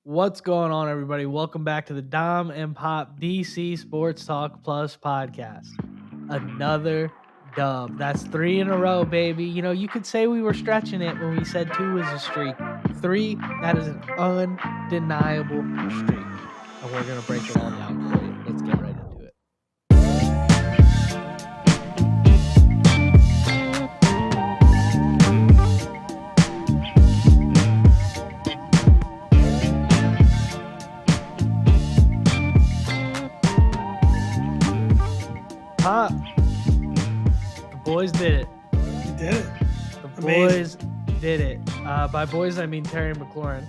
What's going on, everybody? Welcome back to the Dom and Pop DC Sports Talk Plus podcast. Another dub. That's 3 in a row, baby. You know, you could say we were stretching it when we said 2 was a streak. 3, that is an undeniable streak. And we're going to break it all down for you. Let's get right into it. Pop, the boys did it. You did it. The Amazing. boys did it. By boys, I mean Terry McLaurin.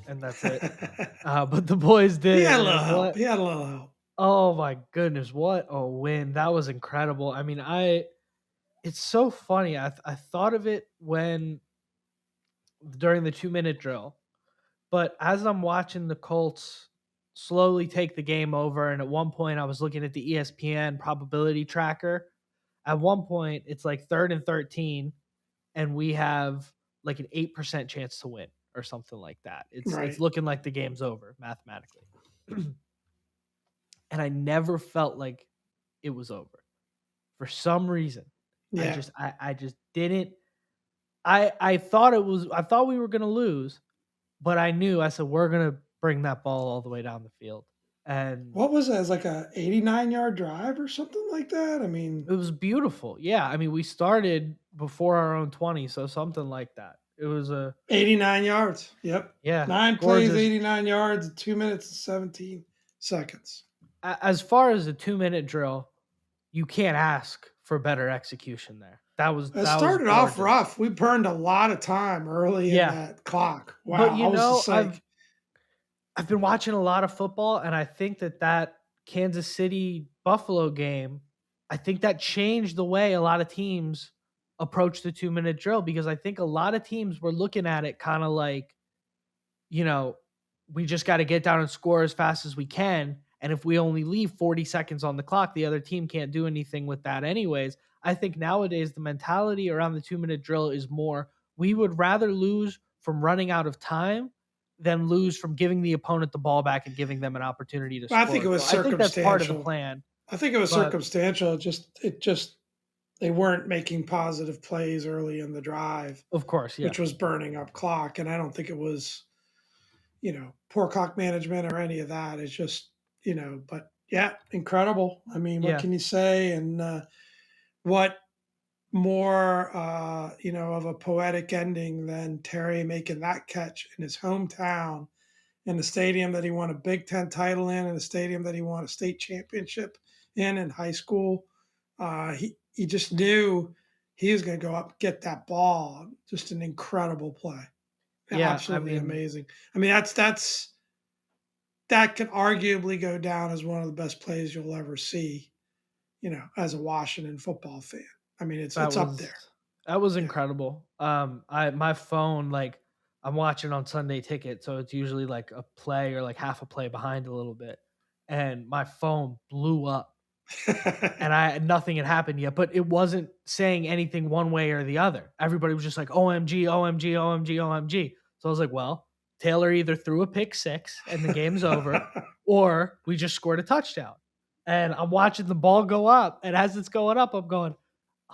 And that's it. But the boys did He it. had a little help. He had a little help. Oh my goodness, what a win. That was incredible. I mean, it's so funny. I thought of it during the 2-minute drill. But as I'm watching the Colts slowly take the game over, and at one point I was looking at the ESPN probability tracker. At one point, it's like 3rd and 13, and we have like an 8% chance to win or something like that. It's looking like the game's over mathematically. And I never felt like it was over for some reason. Yeah. I just didn't. I thought we were gonna lose, but I said we're gonna bring that ball all the way down the field. And what was that? It was like a 89-yard drive or something like that. I mean, it was beautiful. Yeah, I mean we started before our own 20, so something like that. It was 89 yards. Yep. Yeah, 9 gorgeous. plays, 89 yards, 2 minutes and 17 seconds. As far as a 2-minute drill, you can't ask for better execution there. It started off rough. We burned a lot of time early in that clock. Wow. But I've been watching a lot of football, and I think that Kansas City Buffalo game, I think that changed the way a lot of teams approach the 2-minute drill, because I think a lot of teams were looking at it kind of like, you know, we just got to get down and score as fast as we can. And if we only leave 40 seconds on the clock, the other team can't do anything with that anyways. I think nowadays the mentality around the 2-minute drill is more, we would rather lose from running out of time than lose from giving the opponent the ball back and giving them an opportunity to score. I think it was circumstantial. I think that's part of the plan. I think it was circumstantial. They weren't making positive plays early in the drive. Of course, yeah. Which was burning up clock. And I don't think it was, poor clock management or any of that. It's just, but yeah, incredible. I mean, what can you say? And what more, of a poetic ending than Terry making that catch in his hometown, in the stadium that he won a Big Ten title in the stadium that he won a state championship in high school. He just knew he was going to go up and get that ball. Just an incredible play. Yeah, absolutely amazing. I mean, that could arguably go down as one of the best plays you'll ever see, as a Washington football fan. I mean, it's up there. That was incredible. My phone, like, I'm watching on Sunday Ticket, so it's usually like a play or like half a play behind a little bit, and my phone blew up, and nothing had happened yet, but it wasn't saying anything one way or the other. Everybody was just like, OMG, OMG, OMG, OMG. So I was like, well, Taylor either threw a pick six and the game's over, or we just scored a touchdown. And I'm watching the ball go up, and as it's going up, I'm going,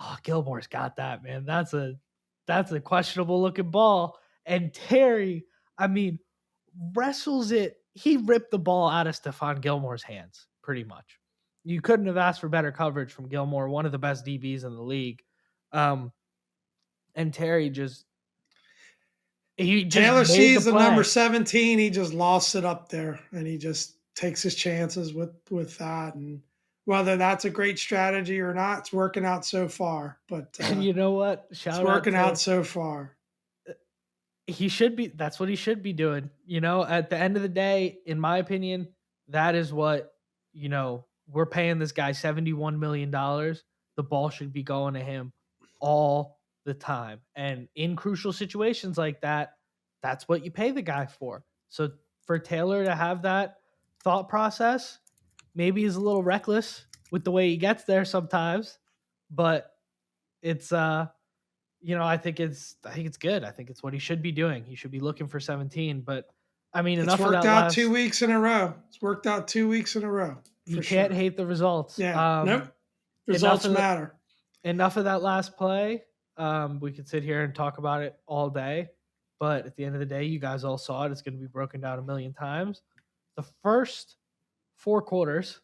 oh, Gilmore's got that, man. That's a questionable looking ball. And Terry, I mean, wrestles it. He ripped the ball out of Stephon Gilmore's hands, pretty much. You couldn't have asked for better coverage from Gilmore, one of the best DBs in the league. And Terry Taylor sees the number 17. He just lost it up there, and he just takes his chances with that. And whether that's a great strategy or not, it's working out so far. But you know what? It's working out so far. That's what he should be doing. At the end of the day, in my opinion, that is what, we're paying this guy $71 million. The ball should be going to him all the time. And in crucial situations like that, that's what you pay the guy for. So for Taylor to have that thought process, maybe he's a little reckless with the way he gets there sometimes, but it's I think it's good. I think it's what he should be doing. He should be looking for 17, but I mean, It's enough of worked that out 2 last. weeks in a row. It's worked out 2 weeks in a row You for can't sure. hate the results. Yeah. Nope. Enough Results of the matter. enough of that last play. We could sit here and talk about it all day, but at the end of the day, you guys all saw it. It's going to be broken down a million times. The first 4 quarters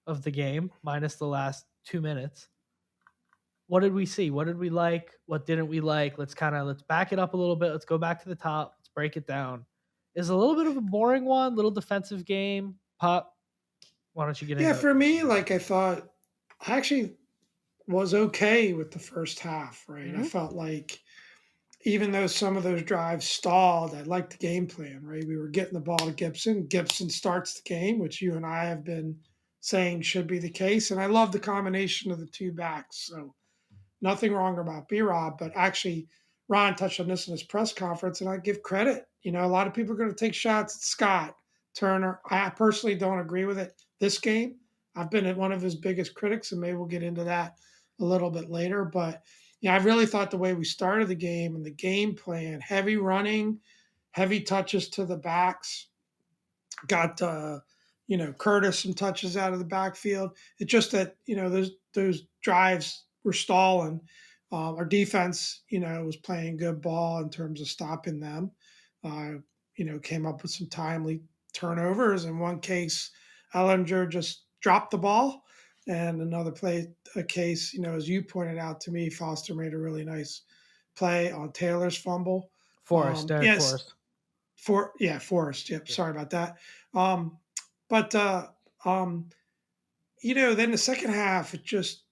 of the game, minus the last 2 minutes, what did we see? What did we like? What didn't we like? Let's back it up a little bit. Let's go back to the top. Let's break it down. Is a little bit of a boring one, little defensive game. Pop, why don't you get Yeah, into it? for me, like I thought, I actually was okay with the first half, right? I Mm-hmm. felt like even though some of those drives stalled, I liked the game plan, right? We were getting the ball to Gibson. Gibson starts the game, which you and I have been saying should be the case. And I love the combination of the two backs. So nothing wrong about B Rob, but actually, Ron touched on this in his press conference, and I give credit. A lot of people are going to take shots at Scott Turner. I personally don't agree with it this game. I've been one of his biggest critics, and maybe we'll get into that a little bit later. But yeah, I really thought the way we started the game and the game plan, heavy running, heavy touches to the backs, got Curtis some touches out of the backfield. It's just that those drives were stalling. Our defense, was playing good ball in terms of stopping them. Uh, came up with some timely turnovers. In one case, Ellinger just dropped the ball, and another a case, as you pointed out to me, Foster made a really nice play on Taylor's fumble. Forrest, Derek Yes, Forrest. Forrest. Yep. Yeah. Sorry about that. Um, but um, then the second half, it just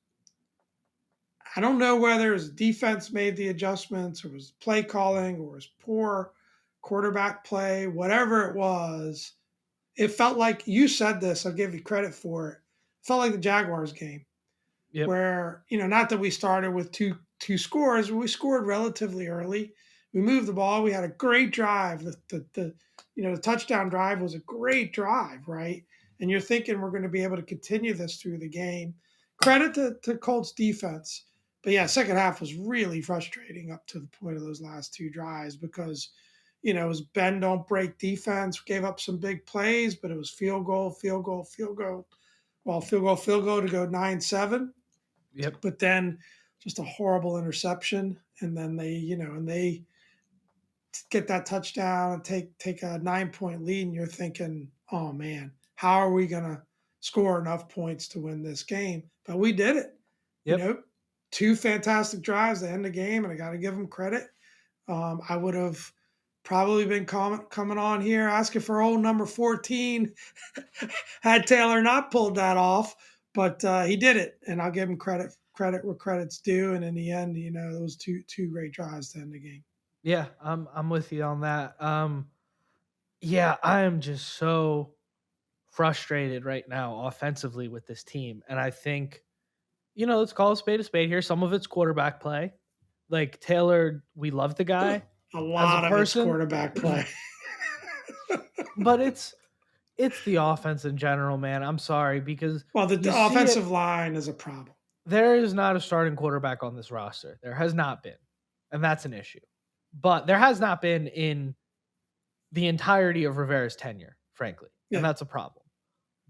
I don't know whether his defense made the adjustments or was play calling or was poor quarterback play, whatever it was. It felt like you said this. I'll give you credit for it. It felt like the Jaguars game Yep. where not that we started with two scores, but we scored relatively early. We moved the ball. We had a great drive. The touchdown drive was a great drive, right? And you're thinking we're going to be able to continue this through the game. Credit to Colts defense, but yeah, second half was really frustrating up to the point of those last two drives because it was bend don't break defense. Gave up some big plays, but it was field goal, field goal, field goal. Well, field goal to go 9-7, Yep. but then just a horrible interception, and then they get that touchdown and take a 9-point lead, and you're thinking, oh man, how are we gonna score enough points to win this game? But we did it. You Yep. know, two fantastic drives to end the game, and I got to give them credit. I would have probably been coming on here asking for old number 14 had Taylor not pulled that off, but he did it, and I'll give him credit where credit's due. And in the end, those two great drives to end the game. Yeah, I'm with you on that. Yeah, I am just so frustrated right now offensively with this team, and I think let's call a spade here. Some of it's quarterback play. Like Taylor, we love the guy A as a lot of it's person, quarterback play. but it's the offense in general, man. I'm sorry because Well, the you see offensive it. line is a problem. There is not a starting quarterback on this roster. There has not been, and that's an issue. But there has not been in the entirety of Rivera's tenure, frankly, and Yeah, that's a problem.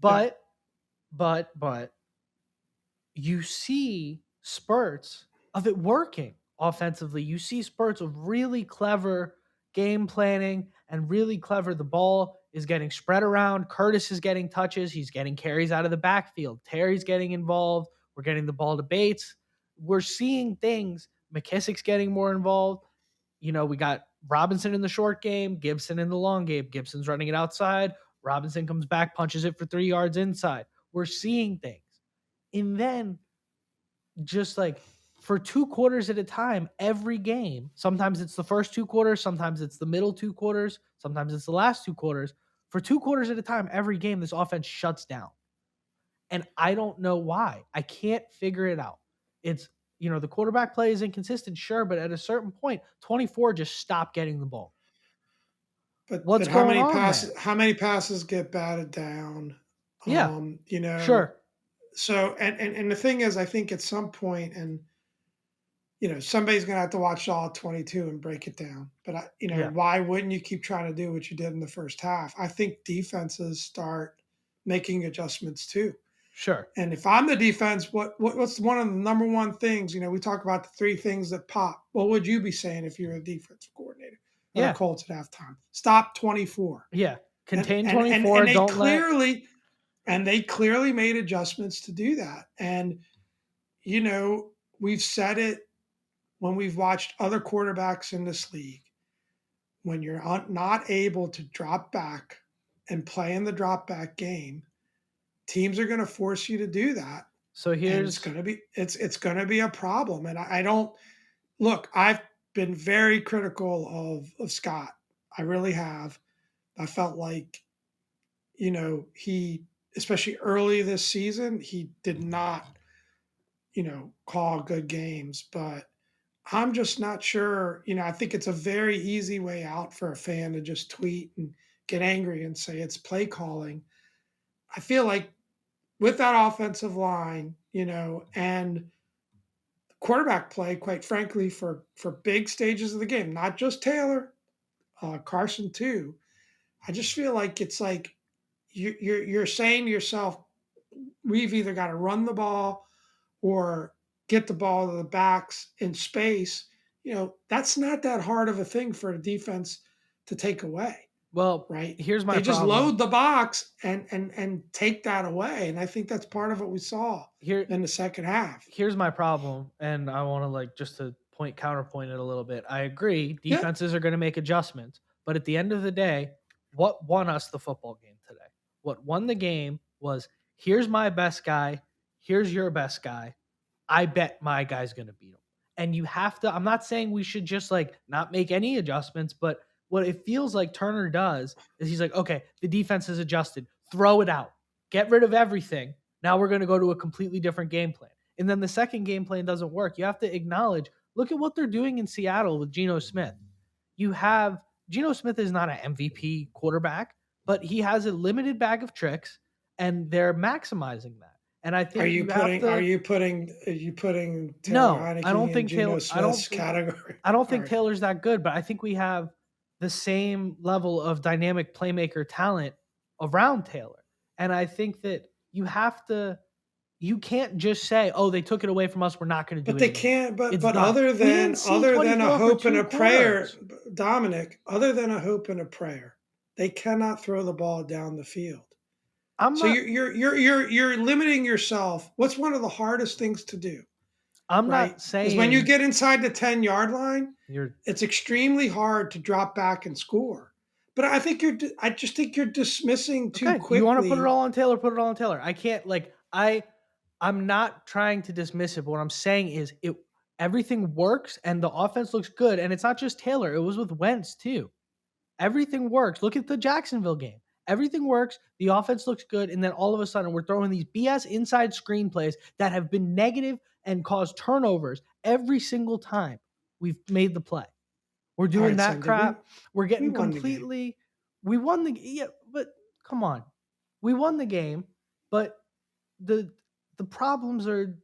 yeah. But but you see spurts of it working offensively. You see spurts of really clever game planning and really clever. The ball is getting spread around. Curtis is getting touches. He's getting carries out of the backfield. Terry's getting involved. We're getting the ball to Bates. We're seeing things. McKissick's getting more involved. We got Robinson in the short game, Gibson in the long game. Gibson's running it outside. Robinson comes back, punches it for 3 yards inside. We're seeing things. And then just like for 2 quarters at a time, every game, sometimes it's the first 2 quarters, sometimes it's the middle 2 quarters, sometimes it's the last 2 quarters. For 2 quarters at a time, every game, this offense shuts down. And I don't know why. I can't figure it out. It's, the quarterback play is inconsistent, sure, but at a certain point, 24 just stopped getting the ball. But What's going on there? how many passes get batted down? Yeah, Um, you know, sure. so and the thing is, I think at some point, and somebody's going to have to watch all 22 and break it down. But Yeah, why wouldn't you keep trying to do what you did in the first half? I think defenses start making adjustments too. sure. And if I'm the defense, what's one of the number one things? We talk about the three things that pop. What would you be saying if you're a defensive coordinator for the Yeah, Colts at halftime? Stop 24. yeah. And Contain and and and 24. they Don't let. clearly made adjustments to do that. And you know, we've said it when we've watched other quarterbacks in this league. When you're not able to drop back and play in the drop back game, teams are going to force you to do that, So and it's here's going to be a problem. And I don't look. I've been very critical of Scott. I really have. I felt like he, especially early this season, he did not call good games. But I'm just not sure. I think it's a very easy way out for a fan to just tweet and get angry and say it's play calling. I feel like with that offensive line, and quarterback play, quite frankly, for big stages of the game, not just Taylor, Carson too. I just feel like it's like you're saying to yourself, we've either got to run the ball or get the ball to the backs in space. That's not that hard of a thing for a defense to take away, well. right? Here's my They just problem. load the box and take that away. And I think that's part of what we saw Here, in the second half. here's my problem, and I want to like just to counterpoint it a little bit. I agree, Yeah. defenses are going to make adjustments, but at the end of the day, what won us the football game today? What won the game was here's my best guy, here's your best guy. I bet my guy's going to beat him. And you have to, I'm not saying we should just like not make any adjustments, but what it feels like Turner does is he's like, okay, the defense is adjusted, throw it out, get rid of everything. Now we're going to go to a completely different game plan. And then the second game plan doesn't work. You have to acknowledge, look at what they're doing in Seattle with Geno Smith. You have Geno Smith is not an MVP quarterback, but he has a limited bag of tricks and they're maximizing that. And I Are think you you have putting are to you putting are you putting Taylor no, I Heineke don't in think Taylor. Geno Smith's category? I don't All think right. Taylor's that good, but I think we have the same level of dynamic playmaker talent around Taylor, and I think that you have to. You can't just say, "Oh, they took it away from us. We're not going to do But it they anymore." can't. But It's but done. other We didn't than see other than a 24 for hope and two a prayer, quarters. Dominic. Other than a hope and a prayer, they cannot throw the ball down the field. I'm So not. you're limiting yourself. What's one of the hardest things to do, I'm right? not Is when you saying get inside the 10-yard line, you're it's extremely hard to drop back and score. But I just think you're dismissing too okay. You want to put it quickly. all on Taylor? Put it all on Taylor. I can't like I. I'm not trying to dismiss it, but what I'm saying is it everything works and the offense looks good. And it's not just Taylor, it was with Wentz too. Everything works. Look at the Jacksonville game. Everything works. The offense looks good. And then all of a sudden, we're throwing these BS inside screenplays that have been negative and caused turnovers every single time we've made the play. We're All doing right, that Sunday. We crap. We're we getting won the game. completely. We won the yeah, but come on, we won the game. But the the problems are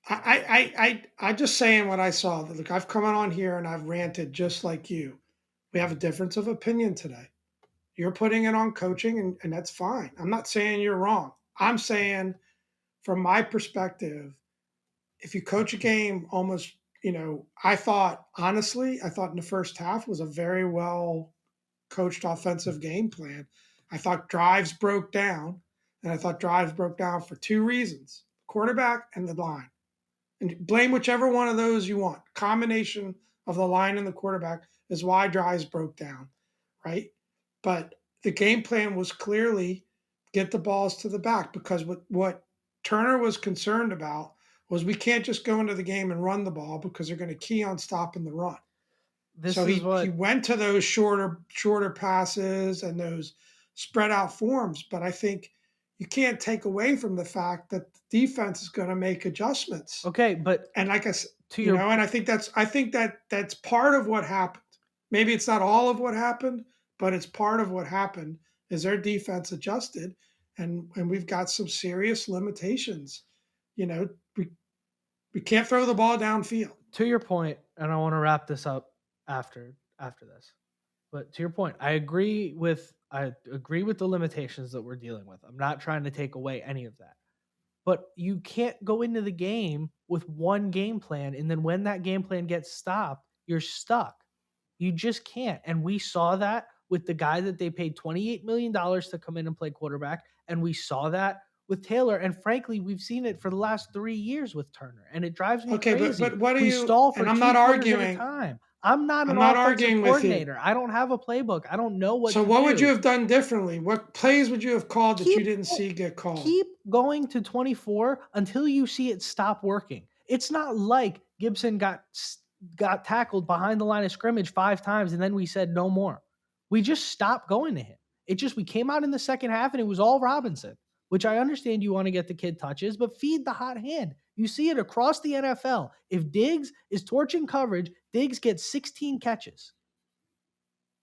I just saying what I saw. Look, I've come on here and I've ranted just like you. We have a difference of opinion today. You're putting it on coaching, and that's fine. I'm not saying you're wrong. I'm saying, from my perspective, if you coach a game almost, I thought in the first half was a very well coached offensive game plan. I thought drives broke down, and I thought drives broke down for two reasons: quarterback and the line. And blame whichever one of those you want. Combination of the line and the quarterback is why drives broke down, right? But the game plan was clearly get the balls to the back, because what Turner was concerned about was we can't just go into the game and run the ball because they're going to key on stopping the run. this So is he what went to those shorter passes and those spread out forms. But I think you can't take away from the fact that the defense is going to make adjustments. okay, but And like I said, to your and I think that's part of what happened. Maybe it's not all of what happened, but it's part of what happened is their defense adjusted, and we've got some serious limitations. You know, We can't throw the ball downfield. To your point, and I want to wrap this up after this. But to your point, I agree with the limitations that we're dealing with. I'm not trying to take away any of that. But you can't go into the game with one game plan, and then when that game plan gets stopped, you're stuck. You just can't. And we saw that with the guy that they paid $28 million to come in and play quarterback. And we saw that with Taylor. And frankly, we've seen it for the last 3 years with Turner. And it drives me Okay, crazy. but what are We you? stall for And I'm two not quarters at a arguing. time. I'm not an I'm not offensive arguing with you. coordinator. I don't have a playbook. I don't know what So to what would you do. have done differently? What plays would you have called that Keep you didn't see get called? keep going to 24 until you see it stop working. It's not like Gibson got tackled behind the line of scrimmage 5 times and then we said no more. We just stopped going to him. We came out in the second half and it was all Robinson, which I understand you want to get the kid touches, but feed the hot hand. You see it across the NFL. If Diggs is torching coverage, Diggs gets 16 catches.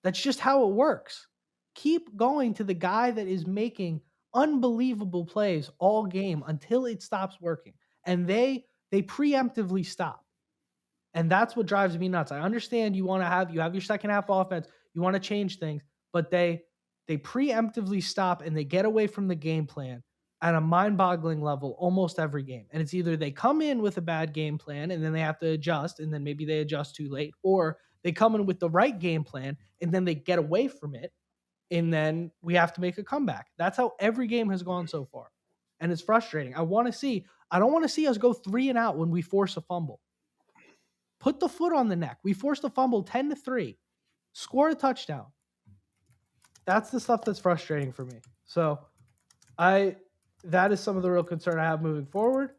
That's just how it works. Keep going to the guy that is making unbelievable plays all game until it stops working. And they preemptively stop. And that's what drives me nuts. I understand you have your second half offense, you want to change things, but they preemptively stop and they get away from the game plan at a mind-boggling level almost every game. And it's either they come in with a bad game plan and then they have to adjust and then maybe they adjust too late, or they come in with the right game plan and then they get away from it and then we have to make a comeback. That's how every game has gone so far. And it's frustrating. I don't want to see us go 3 and out when we force a fumble. Put the foot on the neck. We forced a fumble 10-3. Score a touchdown. That's the stuff that's frustrating for me. So that is some of the real concern I have moving forward.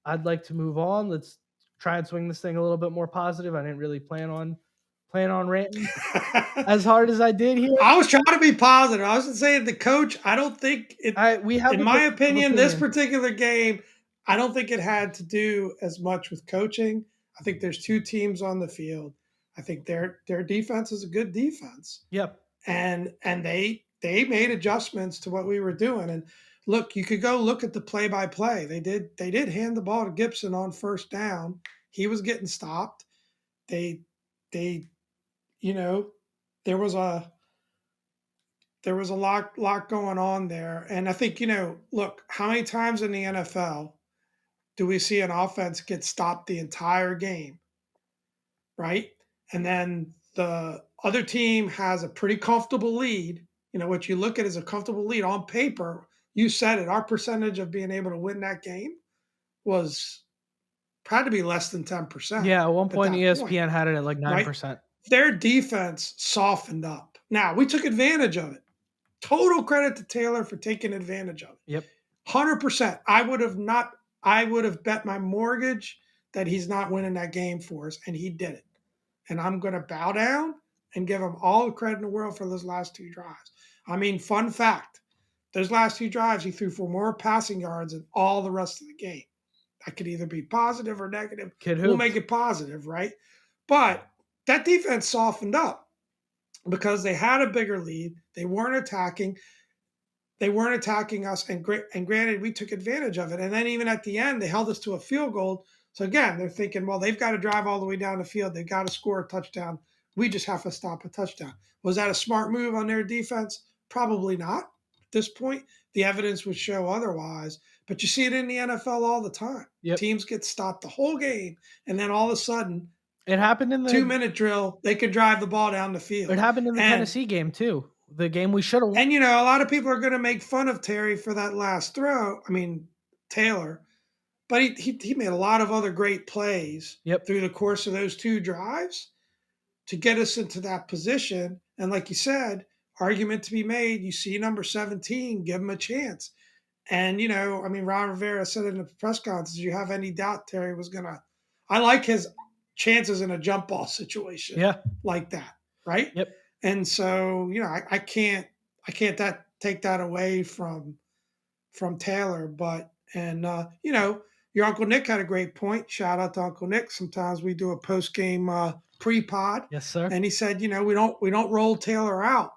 I'd like to move on. Let's try and swing this thing a little bit more positive. I didn't really plan on ranting as hard as I did here. I was trying to be positive. I was saying the coach, I don't think it, We have in my opinion, this particular game, I don't think it had to do as much with coaching. I think there's two teams on the field. I think their defense is a good defense. Yep. And they made adjustments to what we were doing. And look, you could go look at the play by play. They did hand the ball to Gibson on first down. He was getting stopped. They you know, there was a lot going on there. And I think, look, how many times in the NFL do we see an offense get stopped the entire game, right? And then the other team has a pretty comfortable lead. What you look at is a comfortable lead on paper. You said it. Our percentage of being able to win that game was had to be less than 10%. Yeah, at one point ESPN had it at like 9%. Right? Their defense softened up. Now, we took advantage of it. Total credit to Taylor for taking advantage of it. Yep. 100%. I would have bet my mortgage that he's not winning that game for us, and he did it. And I'm going to bow down and give him all the credit in the world for those last two drives. I mean, fun fact, those last two drives, he threw for more passing yards than all the rest of the game. That could either be positive or negative. We'll make it positive, right? But that defense softened up because they had a bigger lead. They weren't attacking. They weren't attacking us. And granted, we took advantage of it. And then even at the end, they held us to a field goal. So again, they're thinking, well, they've got to drive all the way down the field. They've got to score a touchdown. We just have to stop a touchdown. Was that a smart move on their defense? Probably not. At this point, the evidence would show otherwise. But you see it in the NFL all the time. Yep. Teams get stopped the whole game, and then all of a sudden, it happened in the 2-minute drill. They could drive the ball down the field. It happened in the Tennessee game too. The game we should have won. And a lot of people are going to make fun of Terry for that last throw. I mean, Taylor, but he made a lot of other great plays through the course of those two drives to get us into that position. And like you said, argument to be made. You see number 17, give him a chance. And Ron Rivera said in the press conference, "Do you have any doubt Terry was going to?" I like his chances in a jump ball situation, like that, right? Yep. And so, I can't take that away from Taylor, but your Uncle Nick had a great point. Shout out to Uncle Nick. Sometimes we do a post game pre-pod. Yes, sir. And he said, we don't roll Taylor out.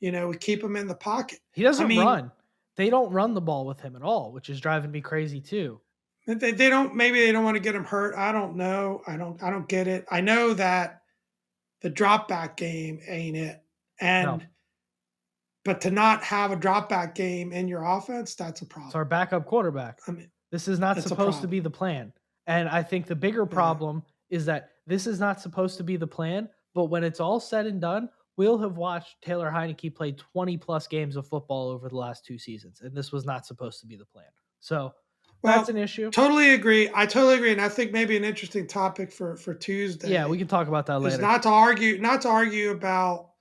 We keep him in the pocket. He doesn't run. They don't run the ball with him at all, which is driving me crazy too. They don't. Maybe they don't want to get him hurt. I don't know. I don't get it. I know that the drop back game ain't it, No. and but to not have a drop back game in your offense, that's a It's problem. our backup quarterback. I mean, This is not it's a supposed to be problem. the plan. And I think the bigger Yeah. problem is that this is not supposed to be the plan, but when it's all said and done, we'll have watched Taylor Heineke play 20 plus games of football over the last 2 seasons, and this was not supposed to be the plan. So that's an Well, issue. totally agree. I totally agree, and I think maybe an interesting topic for Yeah, we Tuesday can talk about that is later. not to argue about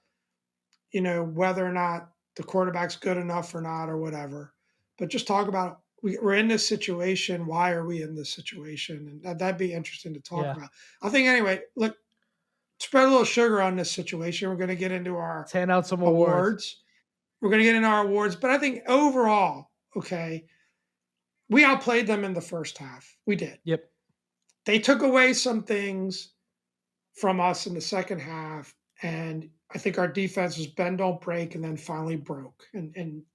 whether or not the quarterback's good enough or not or whatever, but just talk about we're in this situation. Why are we in this situation? And that'd be interesting to talk Yeah. about. I think anyway. Look, spread a little sugar on this situation. We're going to get into our Let's hand out some awards. awards. We're going to get into our awards, but I think overall, okay, we outplayed them in the first half. We did. Yep. They took away some things from us in the second half, and I think our defense was bend don't break, and then finally broke. And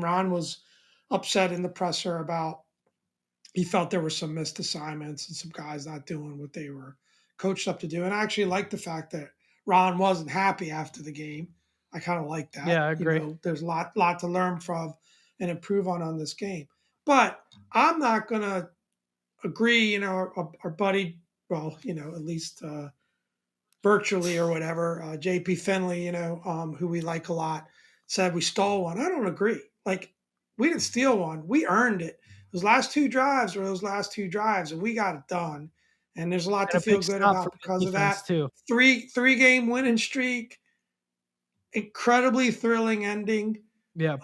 Ron was upset in the presser about he felt there were some missed assignments and some guys not doing what they were coached up to do. And I actually liked the fact that Ron wasn't happy after the game. I kind of like that. Yeah, I agree. There's a lot to learn from and improve on this game. But I'm not gonna agree. Our buddy, well, at least virtually or whatever, JP Finley, who we like a lot, said we stole one. I don't agree. Like, we didn't steal one. We earned it. Those last two drives were those last two drives, and we got it done. And there's a lot to And a feel big good stop about from the because of defense that. too. Three game winning streak, incredibly thrilling ending. Yeah.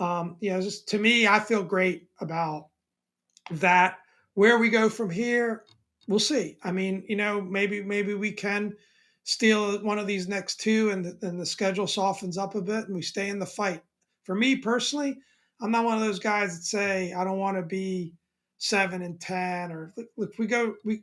Just to me, I feel great about that. Where we go from here, we'll see. I mean, maybe we can steal one of these next two, and the schedule softens up a bit, and we stay in the fight. For me personally, I'm not one of those guys that say I don't want to be 7-10 or look.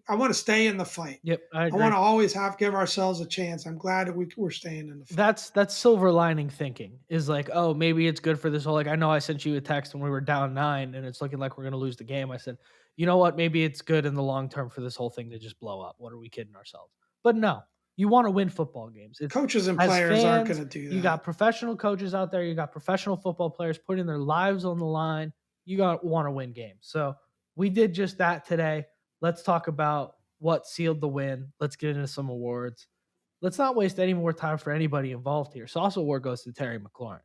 I want to stay in the fight. Yep, I I want agree. to always give ourselves a chance. I'm glad that we're staying in the fight. That's silver lining thinking is like, oh, maybe it's good for this whole, like, I know I sent you a text when we were down 9 and it's looking like we're going to lose the game. I said, you know what? Maybe it's good in the long term for this whole thing to just blow up. What are we kidding ourselves? But no, you want to win football games. It's Coaches and as players aren't going fans, to do you that. got professional coaches out there, you got professional football players putting their lives on the line. You got want to win games. So we did just that today. Let's talk about what sealed the win. Let's get into some awards. Let's not waste any more time for anybody involved here. Sauce Award goes to Terry McLaurin.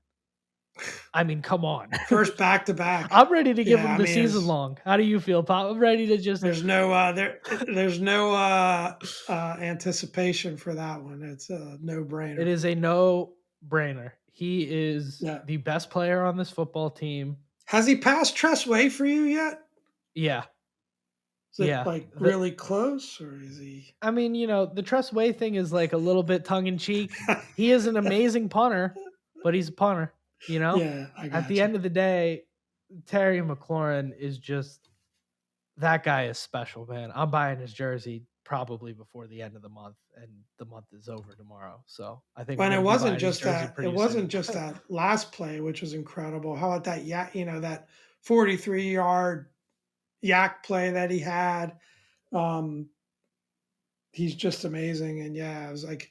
I mean, come on. First back to back. I'm ready to give Yeah, him I the mean, season long. How do you feel, Pop? I'm ready to just. there's no anticipation for that one. It's a no It brainer. is a no brainer. He is Yeah. the best player on this football team. Has he passed Tressway for you yet? Yeah. Is it Yeah. like really close, or is he? I mean, the Tress Way thing is like a little bit tongue in cheek. He is an amazing punter, but he's a punter. Yeah, I At got the you. end of the day, Terry McLaurin is just that guy is special, man. I'm buying his jersey probably before the end of the month, and the month is over tomorrow. So I think I'm When going to be buying his jersey it pretty wasn't soon. just that last play, which was incredible. How about that? Yeah, that 43-yard yak play that he had. Um, he's just amazing, and yeah, it was like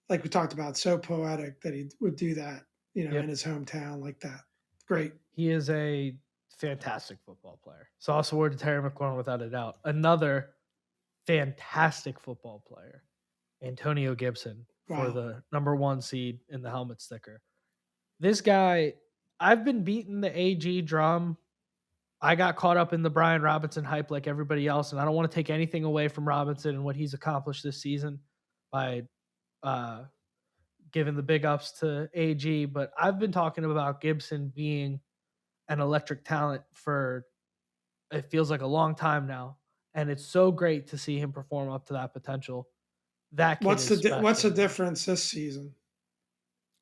we talked about, so poetic that he would do that, in Yep. his hometown like that. Great. He is a fantastic football player. So also award to Terry McLaurin without a doubt. Another fantastic football player, Antonio Gibson, for Wow. the number 1 seed in the helmet sticker. This guy, I've been beating the AG drum. I got caught up in the Brian Robinson hype like everybody else, and I don't want to take anything away from Robinson and what he's accomplished this season by giving the big ups to AG. But I've been talking about Gibson being an electric talent for it feels like a long time now, and it's so great to see him perform up to that potential. That kid is What's special, the man. difference this season?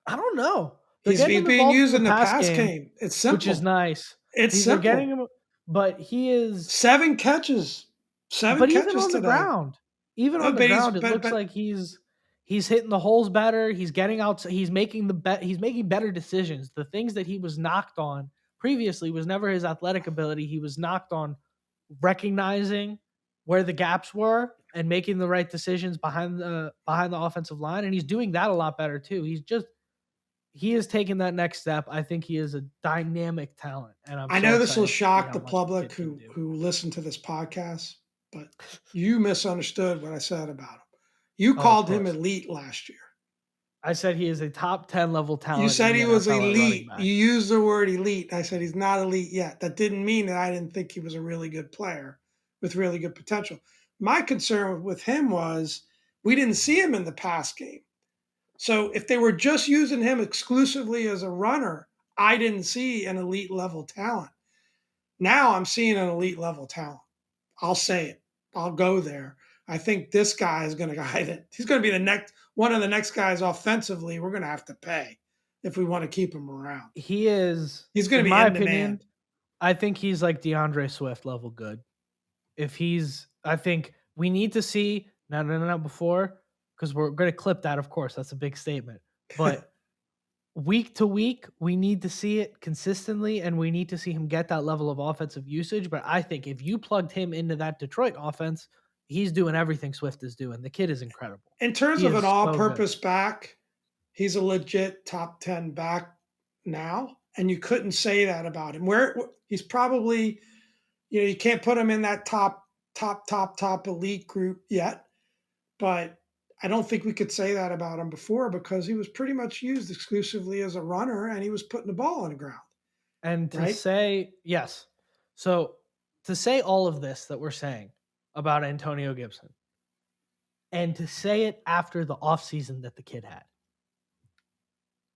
I don't know. They're getting He's him being involved in used the in the pass pass game, game. It's which is simple. nice. It's They're getting simple. him, but he is. 7 catches. But 7 even catches on the today. ground, even Oh, on the but ground, it looks but like he's hitting the holes better. He's getting out. He's making he's making better decisions. The things that he was knocked on previously was never his athletic ability. He was knocked on recognizing where the gaps were and making the right decisions behind the offensive line, and he's doing that a lot better too. He is taking that next step. I think he is a dynamic talent, and I'm I so know this will excited to see shock how the much the public kid can do. who listen to this podcast, but you misunderstood what I said about him. You Oh, of called him course. elite last year. I said he is a top 10 level You talent in said the he was NFL at running elite. back. You used the word elite. I said he's not elite yet. That didn't mean that I didn't think he was a really good player with really good potential. My concern with him was we didn't see him in the pass game. So if they were just using him exclusively as a runner, I didn't see an elite level talent. Now I'm seeing an elite level talent. I'll say it. I'll go there. I think this guy is going to guide it. He's going to be the next one of the next guys offensively. We're going to have to pay if we want to keep him around. He is, He's going in to be my in opinion, demand. I think he's like DeAndre Swift level good. I think we need to see, no, before, because we're going to clip that, of course. That's a big statement. But week to week, we need to see it consistently, and we need to see him get that level of offensive usage. But I think if you plugged him into that Detroit offense, he's doing everything Swift is doing. The kid is incredible. In terms He of an is so good. all-purpose back, he's a legit top 10 back now, and you couldn't say that about him. Where he's probably, you can't put him in that top elite group yet, but I don't think we could say that about him before because he was pretty much used exclusively as a runner and he was putting the ball on the ground, And to right? say, yes. So to say all of this that we're saying about Antonio Gibson, and to say it after the offseason that the kid had,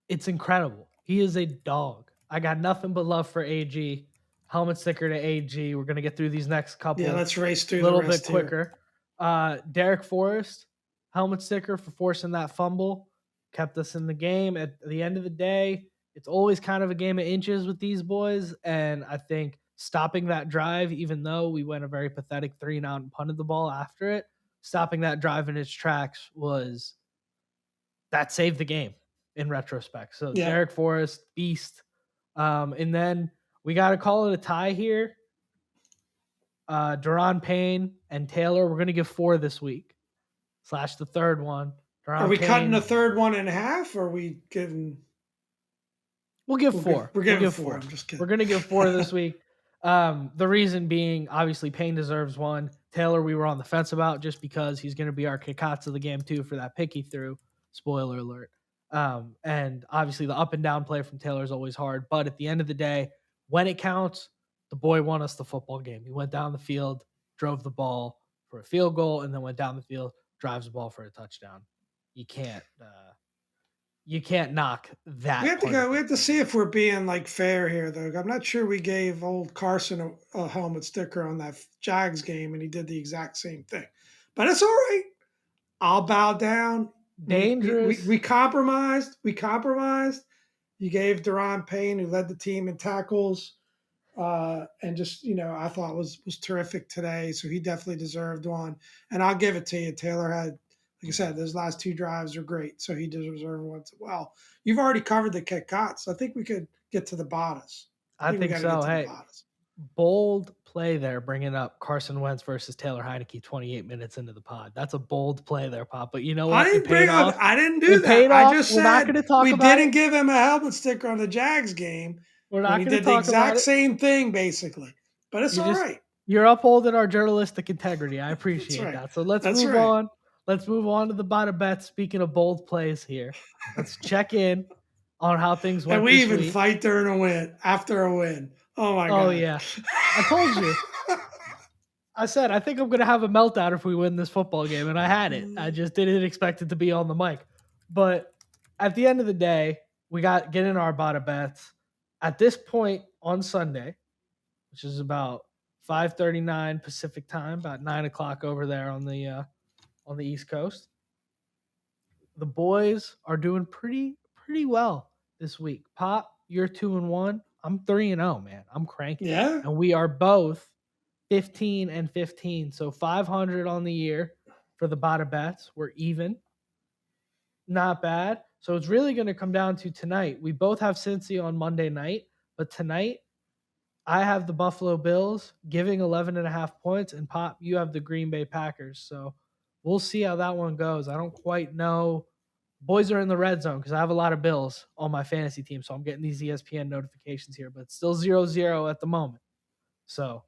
it's incredible. He is a dog. I got nothing but love for AG. Helmet sticker to AG. We're gonna get through these next Yeah, couple let's race through a the little bit rest here. quicker. Derek Forrest, helmet sticker for forcing that fumble, kept us in the game. At the end of the day, it's always kind of a game of inches with these boys, and I think stopping that drive, even though we went a very pathetic 3-and-out and punted the ball after it, stopping that drive in its tracks that saved the game in retrospect. So Yeah. Derek Forrest, beast. And then we got to call it a tie here. Daron Payne and Taylor, we're going to give 4 this week, / the third one. Are Daron we cutting the Payne, third one in half or are we giving we'll give 4. we're We'll giving give four. 4. I'm just We're kidding. going to give 4 this week. The reason being, obviously, Payne deserves 1. Taylor, we were on the fence about just because he's going to be our kickouts of the game, too, for that pick he threw. Spoiler alert. And obviously, the up and down play from Taylor is always hard. But at the end of the day, when it counts, the boy won us the football game. He went down the field, drove the ball for a field goal, and then went down the field, drives the ball for a touchdown. You can't knock that. We have to go. We have to see if we're being like fair here, though. I'm not sure we gave old Carson a helmet sticker on that Jags game, and he did the exact same thing. But it's all right. I'll bow down. We Dangerous. compromised. We compromised. You gave Daron Payne, who led the team in tackles, and just I thought was terrific today. So he definitely deserved one. And I'll give it to you. Taylor had, like I said, those last 2 drives are great. So he deserved one as well. You've already covered the kickouts. I think we could get to the bottas. I We think got to get so. to the Hey, bottas. bold play there, bringing up Carson Wentz versus Taylor Heineke 28 minutes into the pod. That's a bold play there, Pop. But you know I what? It didn't paid bring up. off. I didn't do It that. paid I off. just We're not said going to talk we about didn't it. give him a helmet sticker on the Jags game We're when not he going to did the talk about exact it. same thing, basically. But it's all right. You're upholding our journalistic integrity. I That's appreciate right. that. So let's That's move right. on. Let's move on to the bottom bet. Speaking of bold plays here, let's check in on how things And went we this even week. fight during a win, after a win. Oh my Oh, God. yeah. I told you. I said, I think I'm going to have a meltdown if we win this football game. And I had it. I just didn't expect it to be on the mic. But at the end of the day, we got get in our bottom bets. At this point on Sunday, which is about 5:39 Pacific time, about 9 o'clock over there on the East Coast. The boys are doing pretty well this week. Pop, you're 2-1. I'm 3-0, man. I'm cranking. Yeah. And we are both 15 and 15. So 500 on the year for the bottom bets. We're even. Not bad. So it's really going to come down to tonight. We both have Cincy on Monday night, but tonight I have the Buffalo Bills giving 11.5 points, and Pop, you have the Green Bay Packers. So we'll see how that one goes. I don't quite know. Boys are in the red zone because I have a lot of Bills on my fantasy team. So I'm getting these ESPN notifications here, but it's still 0-0 at the moment. So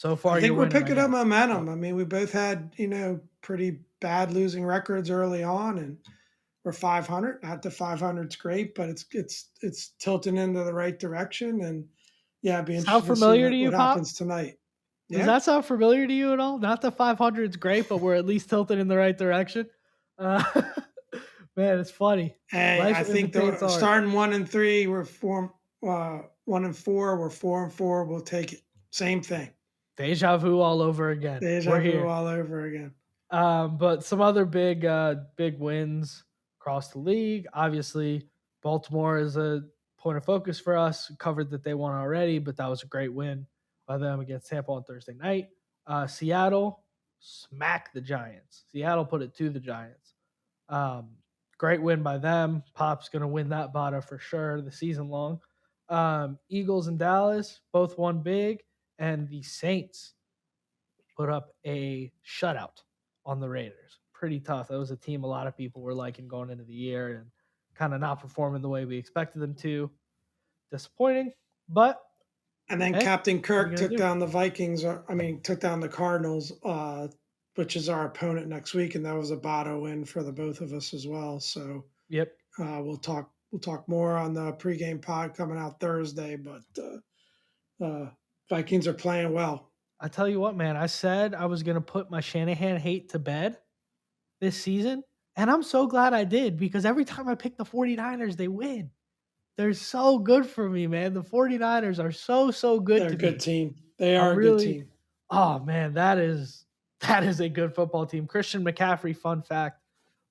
I far you're think we're winning, I picking up guess. momentum. But I mean, we both had, pretty bad losing records early on, and we're 500. Not the 500's great, but it's tilting into the right direction. And yeah, it'd be sound interesting to see familiar to what you, what Pop? happens tonight. Does Yeah. that sound familiar to you at all? Not the 500 is great, but we're at least tilted in the right direction. Uh, man, it's funny. Hey, Life I think imitates the art. starting 1-3, we're 1-4, we're 4-4. We'll take it. Same thing. Deja vu all over again. Deja We're vu here. all over again. But some other big wins across the league. Obviously, Baltimore is a point of focus for us. We covered that they won already, but that was a great win by them against Tampa on Thursday night. Seattle smacked the Giants. Seattle put it to the Giants. Um, Great win by them. Pop's going to win that bada for sure the season long. Eagles and Dallas both won big, and the Saints put up a shutout on the Raiders. Pretty tough. That was a team a lot of people were liking going into the year and kind of not performing the way we expected them to. Disappointing, but And then hey, Captain what are you Kirk gonna took do? down the Vikings. Took down the Cardinals, which is our opponent next week, and that was a botto win for the both of us as well. So Yep. we'll talk more on the pregame pod coming out Thursday. But Vikings are playing well. I tell you what, man, I said I was gonna put my Shanahan hate to bed this season, and I'm so glad I did because every time I pick the 49ers, they win. They're so good for me, man. The 49ers are so good They're a to good me. team. They are I'm a good really team. oh man, that is a good football team. Christian McCaffrey, fun fact,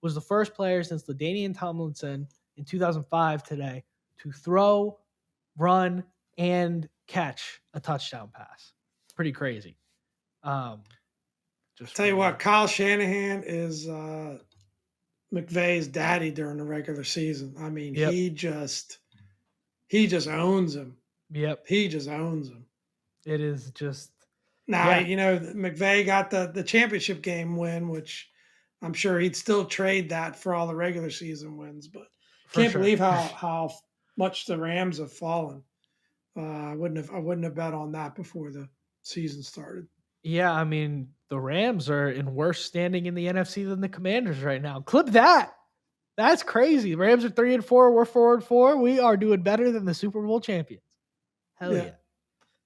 was the first player since LaDainian Tomlinson in 2005 today to throw, run, and catch a touchdown pass. Pretty crazy. Um, I just tell you pretty what, Kyle Shanahan is McVay's daddy during the regular season. I mean, Yep. he just owns him. Yep. He just owns him. It is just Now, yeah, McVay got the championship game win, which I'm sure he'd still trade that for all the regular season wins. But for can't sure. believe how much the Rams have fallen. I wouldn't have bet on that before the season started. Yeah, I mean, the Rams are in worse standing in the NFC than the Commanders right now. Clip that. That's crazy. The Rams are 3-4. We're 4-4. We are doing better than the Super Bowl champions. Hell Yeah, yeah.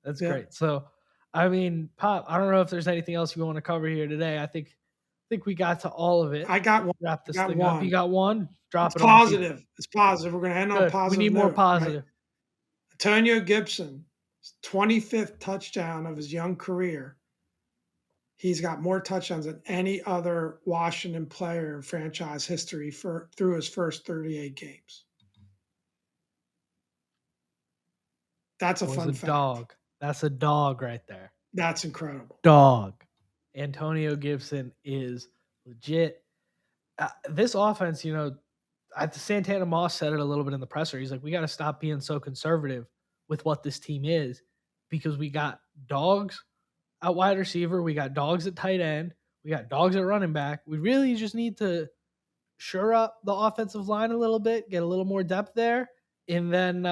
That's yeah. great. So, I mean, Pop, I don't know if there's anything else you want to cover here today. I think we got to all of it. I got one. Wrap I this got thing up. You one. got one? It's Drop it on the people. positive. It's positive. We're going to end on a Good. We positive need more note, right? positive. Antonio Gibson, 25th touchdown of his young career. He's got more touchdowns than any other Washington player in franchise history through his first 38 games. That's a Was fun a fact. dog. That's a dog right there. That's incredible. Dog. Antonio Gibson is legit. This offense, Santana Moss said it a little bit in the presser. He's like, we got to stop being so conservative with what this team is because we got dogs at wide receiver, we got dogs at tight end, we got dogs at running back. We really just need to shore up the offensive line a little bit, get a little more depth there, and then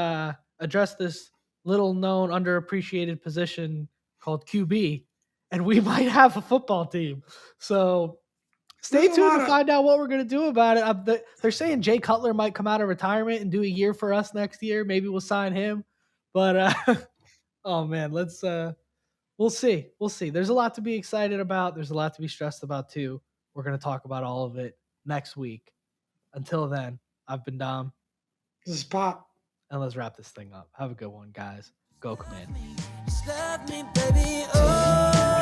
address this little known underappreciated position called QB, and we might have a football team. So There's stay a tuned lot to of find out what we're going to do about it. They're saying Jay Cutler might come out of retirement and do a year for us next year. Maybe we'll sign him. But oh man, we'll see. We'll see. There's a lot to be excited about. There's a lot to be stressed about too. We're going to talk about all of it next week. Until then, I've been Dom, this is Pop. and let's wrap this thing up. Have a good one, guys. Go Commanders. Just love me, baby. Oh.